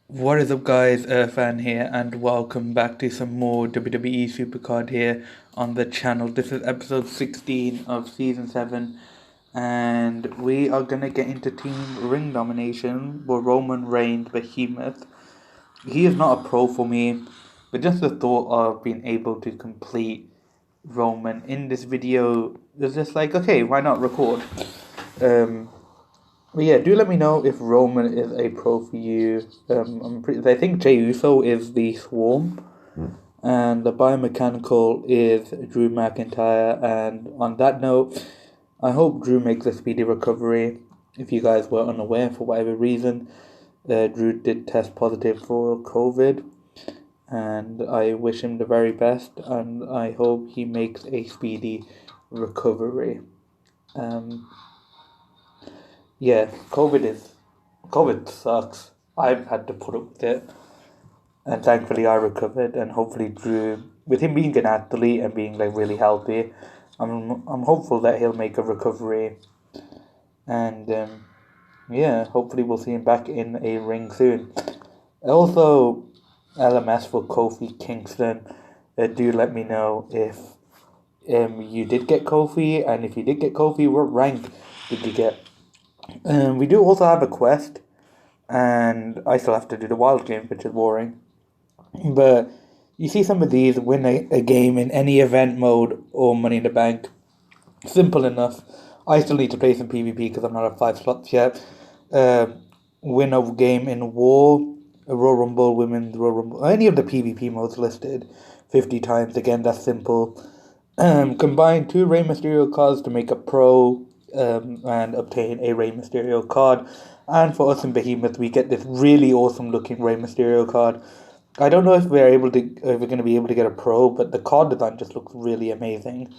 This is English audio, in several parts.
What is up, guys? Fan here, and welcome back to some more WWE Supercard here on the channel. This is episode 16 of season 7, and we are gonna get into team ring domination with Roman Reigns Behemoth. He is not a pro for me, but just the thought of being able to complete Roman in this video is just like, okay, why not record? Um, but yeah, do let me know if Roman is a pro for you. I think Jey Uso is the Swarm, and the biomechanical is Drew McIntyre. And on that note, I hope Drew makes a speedy recovery. If you guys were unaware for whatever reason, Drew did test positive for COVID, and I wish him the very best, and I hope he makes a speedy recovery. Um, Yeah, COVID sucks. I've had to put up with it, and thankfully I recovered. And hopefully Drew, with him being an athlete and being like really healthy, I'm hopeful that he'll make a recovery. And yeah, hopefully we'll see him back in a ring soon. Also, LMS for Kofi Kingston. Do let me know if you did get Kofi, and if you did get Kofi, what rank did you get? We do also have a quest, and I still have to do the wild game, which is boring. But you see some of these win a game in any event mode or Money in the Bank. Simple enough. I still need to play some PvP because I'm not at 5 slots yet. Uh, win a game in War, a Royal Rumble, Women's Royal Rumble, any of the PvP modes listed 50 times. Again, that's simple. Combine 2 Rey Mysterio cards to make a pro and obtain a Rey Mysterio card. And for us in Behemoth, we get this really awesome looking Rey Mysterio card. I don't know if we're going to be able to get a pro, but the card design just looks really amazing.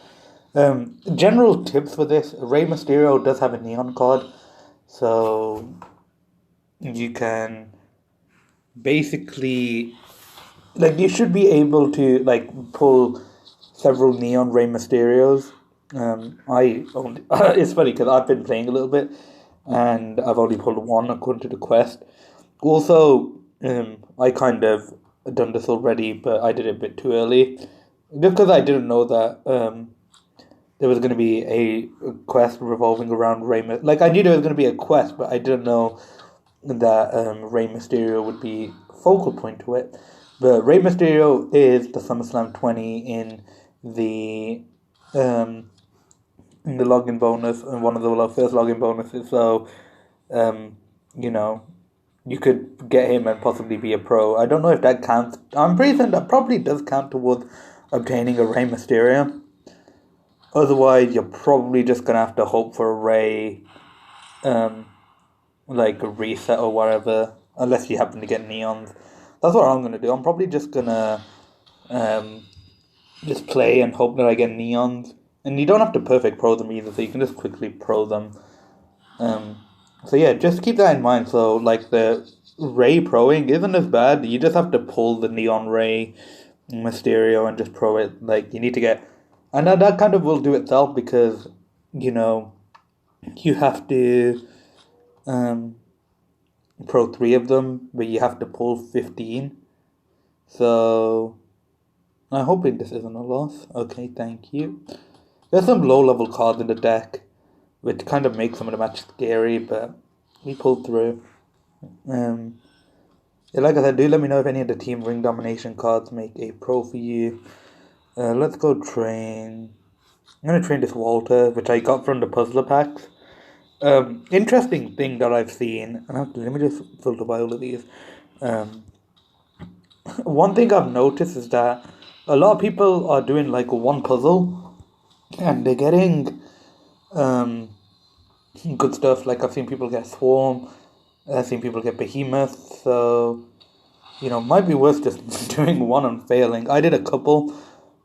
General tips for this: Rey Mysterio does have a neon card, so you can basically you should be able to pull several neon Rey Mysterios. I only it's funny because I've been playing a little bit, and I've only pulled one according to the quest. Also, I kind of done this already, but I did it a bit too early, just because I didn't know that there was going to be a quest revolving around Rey. Like I knew there was going to be a quest, but I didn't know that Rey Mysterio would be focal point to it. But Rey Mysterio is the SummerSlam 20 the um, in the login bonus, and one of the first login bonuses. So you know, you could get him and possibly be a pro. I don't know if that counts. I'm pretty certain that probably does count towards obtaining a Rey Mysterio. Otherwise, you're probably just gonna have to hope for a Rey, like a reset or whatever, unless you happen to get neons. That's what I'm gonna do. I'm probably just gonna um, just play and hope that I get neons. And you don't have to perfect pro them either, so you can just quickly pro them. So yeah, just keep that in mind. So like the Ray proing isn't as bad. You just have to pull the Neon Ray Mysterio and just pro it. Like you need to get, and that kind of will do itself because you know you have to um, pro 3 of them, but you have to pull 15. So I'm hoping this isn't a loss. Okay, thank you. There's some low level cards in the deck, which kind of makes some of the match scary, but we pulled through. Um, yeah, like I said, do let me know if any of the team ring domination cards make a pro for you. Let's go train. I'm gonna train this Walter, which I got from the puzzler packs. Interesting thing that I've seen, and let me just filter by all of these. Um, one thing I've noticed is that a lot of people are doing like one puzzle, and they're getting um, good stuff. Like I've seen people get Swarm, I've seen people get Behemoth, so might be worth just doing one and failing. I did a couple.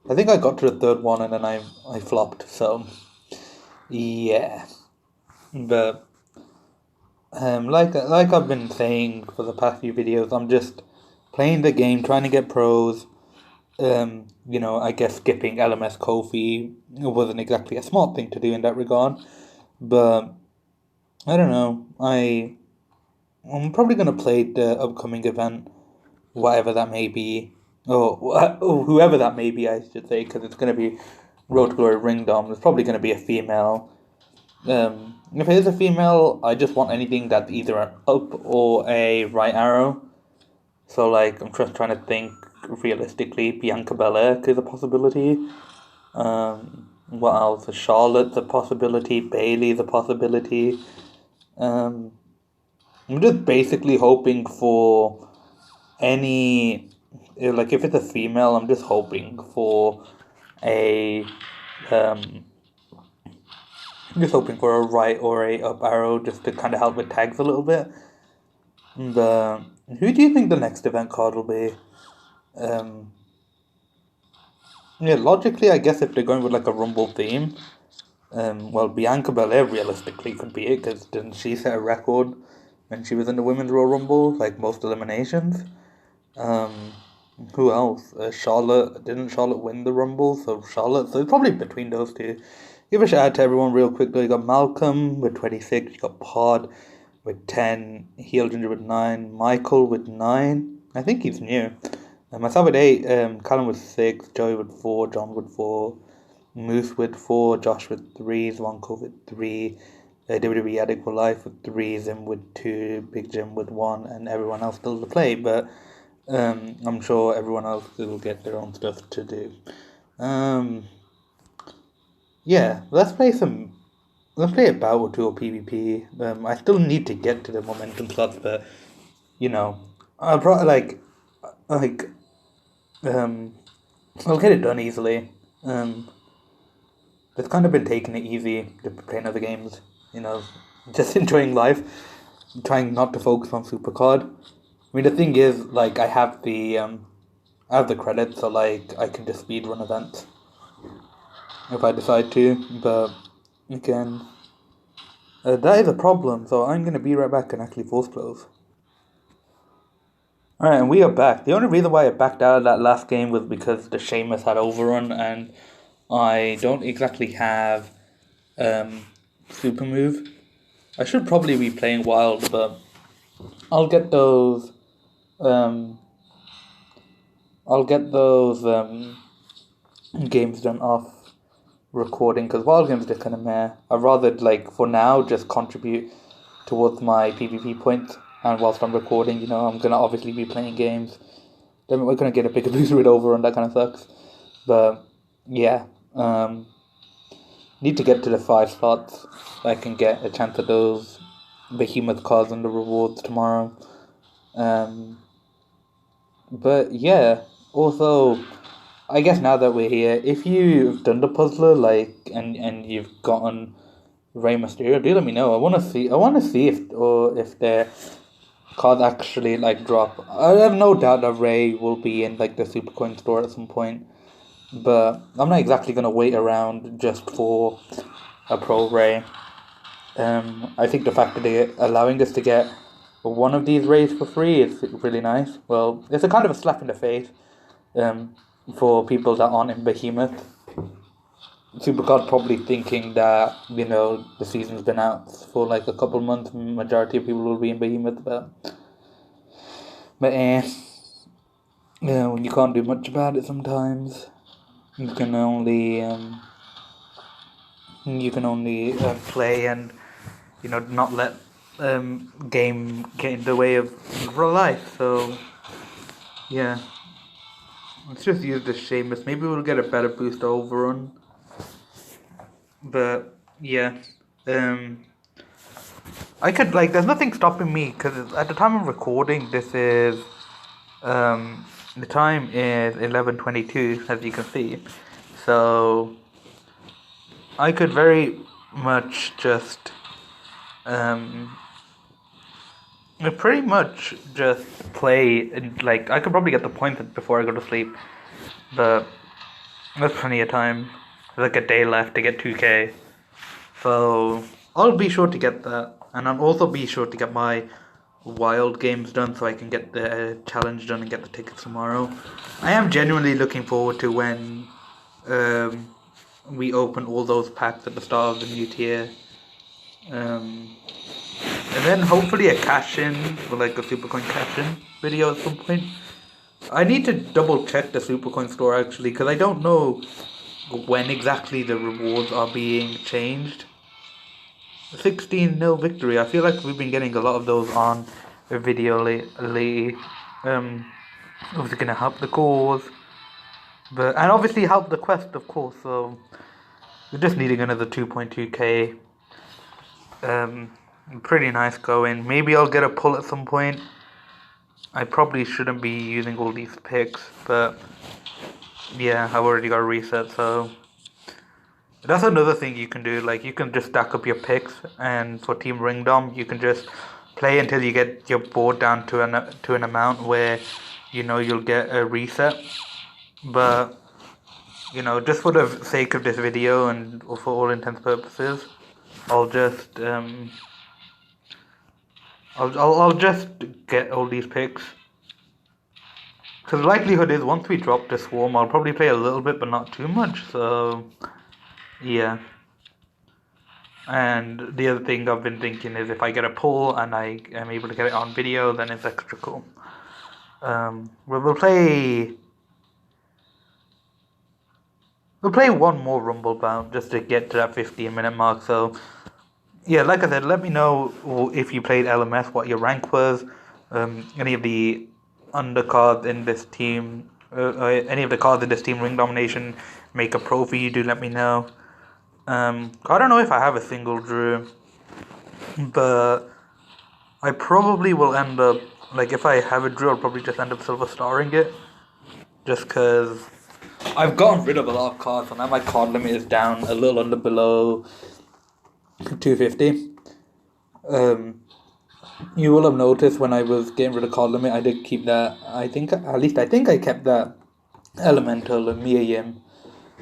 I think I got to the third one and then I flopped. So yeah, but like I've been saying for the past few videos, I'm just playing the game, trying to get pros. I guess skipping LMS Kofi wasn't exactly a smart thing to do in that regard, but I don't know. I'm probably gonna play the upcoming event, whatever that may be, or whoever that may be, I should say, because it's gonna be Road to Glory Ring Dom. There's probably gonna be a female. If it is a female, I just want anything that's either an up or a right arrow. So like, I'm just trying to think realistically. Bianca Belair is a possibility. What else? Charlotte's a possibility. Bailey's a possibility. Um, I'm just basically hoping for any, like if it's a female, I'm just hoping for a, um, I'm just hoping for a right or a up arrow just to kind of help with tags a little bit. And who do you think the next event card will be? Um, yeah, logically, I guess if they're going with like a Rumble theme, well, Bianca Belair realistically could be it because didn't she set a record when she was in the Women's Royal Rumble, like most eliminations? Um, who else? Charlotte. Didn't Charlotte win the Rumble? So Charlotte. So it's probably between those two. Give a shout out to everyone real quickly. You got Malcolm with 26. You got Pod with 10. Heel Ginger with 9. Michael with 9. I think he's new. Myself with 8. Callum with 6. Joey with 4. John with 4. Moose with 4. Josh with 3. Zwanko with 3. WWE Addict for Life with 3. Zim with 2. Big Jim with 1. And everyone else still to play. But I'm sure everyone else will get their own stuff to do. Yeah, let's play a battle or two or PvP. I still need to get to the momentum slots, but you know, I'll probably like, I'll get it done easily. It's kind of been taking it easy to playing other games. You know, just enjoying life, trying not to focus on Supercard. I mean, the thing is, like, I have the credits, so like I can just speedrun events if I decide to. But again, that is a problem. So I'm gonna be right back and actually force close. Alright, and we are back. The only reason why I backed out of that last game was because the Sheamus had overrun, and I don't exactly have super move. I should probably be playing wild, but I'll get those. I'll get those games done off recording because wild games are kind of meh. I'd rather like for now just contribute towards my PvP points, and whilst I'm recording, you know, I'm gonna obviously be playing games. Then we're gonna get a bigger boost with over, and that kind of sucks. But yeah, need to get to the 5 slots so I can get a chance at those behemoth cards and the rewards tomorrow. But yeah, also, I guess now that we're here, if you've done the puzzler, like, and you've gotten Rey Mysterio, do let me know. I want to see if their cards actually like drop. I have no doubt that Rey will be in like the Supercoin store at some point, but I'm not exactly gonna wait around just for a pro Rey. I think the fact that they're allowing us to get one of these Rays for free is really nice. Well, it's a kind of a slap in the face for people that aren't in Behemoth. Supercard probably thinking that, you know, the season's been out for like a couple months, majority of people will be in Behemoth, but you know, you can't do much about it sometimes. You can only play and, you know, not let game get in the way of real life. So yeah, let's just use the Sheamus. Maybe we'll get a better boost overrun. But yeah, I could like. There's nothing stopping me because at the time of recording, this is the time is 11:22, as you can see. So I could very much just pretty much just play and like I could probably get the points before I go to sleep, but there's plenty of time. There's like a day left to get 2K, so I'll be sure to get that, and I'll also be sure to get my wild games done so I can get the challenge done and get the tickets tomorrow. I am genuinely looking forward to when we open all those packs at the start of the new tier. And then hopefully a cash-in, or like a Supercoin cash-in video at some point. I need to double check the Supercoin store actually, because I don't know when exactly the rewards are being changed. 16-0 victory. I feel like we've been getting a lot of those on a video lately. Obviously gonna help the cause, and obviously help the quest, of course. So we're just needing another 2.2k. Pretty nice going. Maybe I'll get a pull at some point. I probably shouldn't be using all these picks, but yeah, I've already got a reset, so that's another thing you can do. Like, you can just stack up your picks, and for Team Ringdom, you can just play until you get your board down to an amount where you know you'll get a reset. But you know, just for the sake of this video and for all intents purposes, I'll just I'll just get all these picks. Because the likelihood is once we drop the swarm, I'll probably play a little bit, but not too much. So yeah. And the other thing I've been thinking is if I get a pull and I am able to get it on video, then it's extra cool. We'll play one more Rumble bout just to get to that 15-minute mark. So yeah, like I said, let me know if you played LMS, what your rank was, any of the undercards in this team, any of the cards in this team ring domination make a pro for you. Do let me know. I don't know if I have a single drew, but I probably will end up, like, if I have a drew, I'll probably just end up silver starring it, just because I've gotten rid of a lot of cards, so now my card limit is down a little under below 250. You will have noticed when I was getting rid of card limit, I did keep that. I think I kept that Elemental and Mia Yim.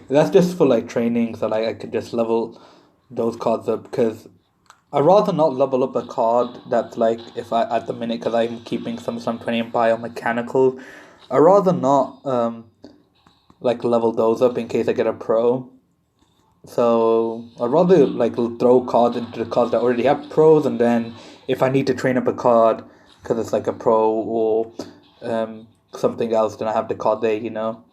That's just for like training, so like I could just level those cards up, because I'd rather not level up a card that's like, if I at the minute, because I'm keeping some 20 and biomechanical, I'd rather not like level those up in case I get a pro. So I'd rather like throw cards into the cards that already have pros, and then if I need to train up a card because it's like a pro or something else, then I have the card there, you know.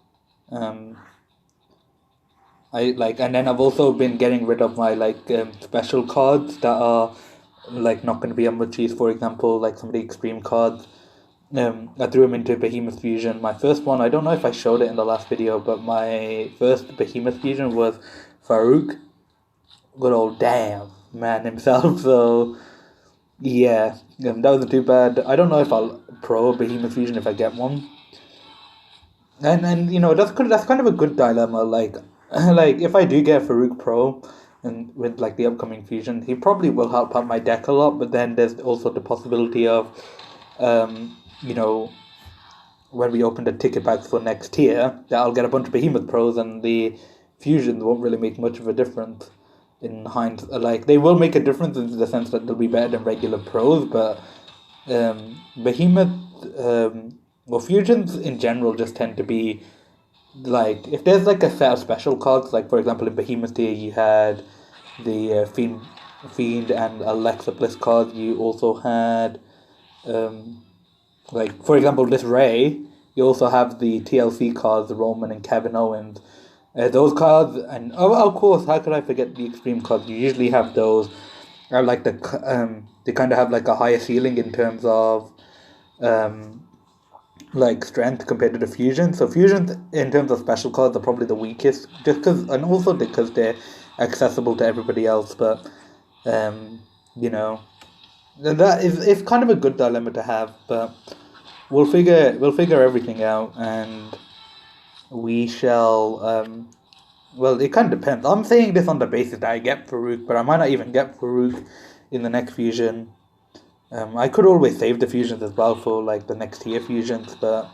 And then I've also been getting rid of my special cards that are like not going to be a much use. For example, like some of the extreme cards. I threw them into Behemoth Fusion. My first one, I don't know if I showed it in the last video, but my first Behemoth Fusion was Farouk. Good old damn man himself. So yeah, that wasn't too bad. I don't know if I'll pro Behemoth Fusion if I get one. And you know, that's kind of a good dilemma. Like like if I do get Farouk Pro, and with like the upcoming fusion, he probably will help out my deck a lot. But then there's also the possibility of, you know, when we open the ticket packs for next year, that I'll get a bunch of Behemoth Pros, and the fusions won't really make much of a difference. In hindsight, like they will make a difference in the sense that they'll be better than regular pros, but Behemoth, well, fusions in general just tend to be like, if there's like a set of special cards, like for example in Behemoth Day you had the Fiend and Alexa Bliss cards. You also had like for example this Ray. You also have the TLC cards, Roman and Kevin Owens. Those cards, and of course, how could I forget the extreme cards? You usually have those. I like they kind of have like a higher ceiling in terms of like strength compared to the fusion. So fusions in terms of special cards are probably the weakest, just because, and also because they're accessible to everybody else. But you know, that is, it's kind of a good dilemma to have. But we'll figure everything out, and we shall. Well, it kind of depends. I'm saying this on the basis that I get Farouk, but I might not even get Farouk in the next fusion. I could always save the fusions as well for like the next tier fusions, but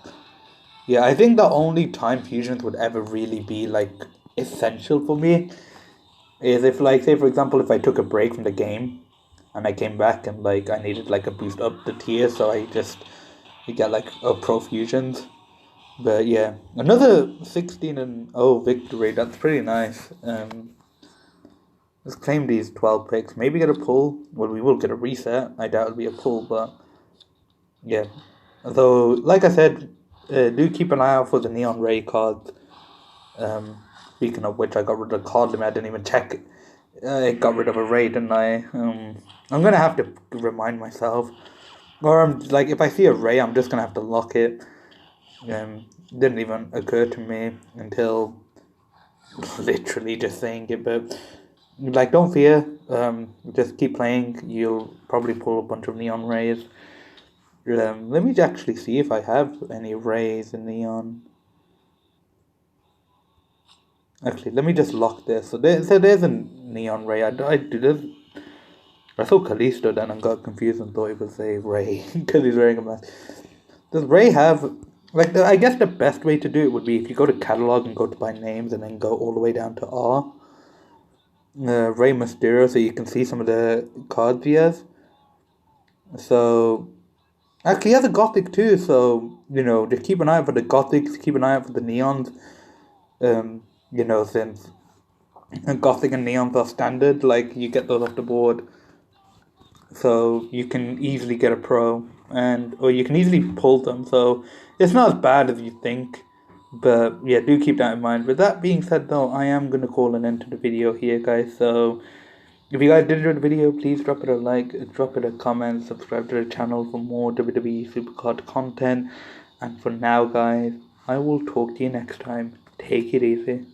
yeah, I think the only time fusions would ever really be like essential for me is if, like, say for example, if I took a break from the game and I came back and like I needed like a boost up the tier, so I get like a pro fusions. But yeah, another 16-0 victory. That's pretty nice. Let's claim these 12 picks. Maybe get a pull. Well, we will get a reset. I doubt it'll be a pull, but yeah. Though, like I said, do keep an eye out for the Neon Ray cards. Speaking of which, I got rid of the card limit. I didn't even check. I got rid of a Ray, didn't I? I'm gonna have to remind myself. Or I'm like, if I see a Ray, I'm just gonna have to lock it. Didn't even occur to me until literally just saying it, but like, don't fear. Just keep playing. You'll probably pull a bunch of Neon Rays. Let me actually see if I have any Rays in Neon. Actually, let me just lock this. So there's a Neon Ray. I do this. I saw Kalisto then and got confused and thought it was a Ray because he's wearing a mask. Does Ray have, like, I guess the best way to do it would be if you go to catalog and go to by names and then go all the way down to R. Ray Mysterio, so you can see some of the cards he has. So, actually, he has a Gothic too, so, just keep an eye out for the Gothics, keep an eye out for the Neons. Since Gothic and Neons are standard, like, you get those off the board. So, you can easily get a pro, or you can easily pull them, so it's not as bad as you think. But yeah, do keep that in mind. With that being said, though, I am going to call an end to the video here, guys. So if you guys did enjoy the video, please drop it a like, drop it a comment, subscribe to the channel for more WWE Supercard content. And for now, guys, I will talk to you next time. Take it easy.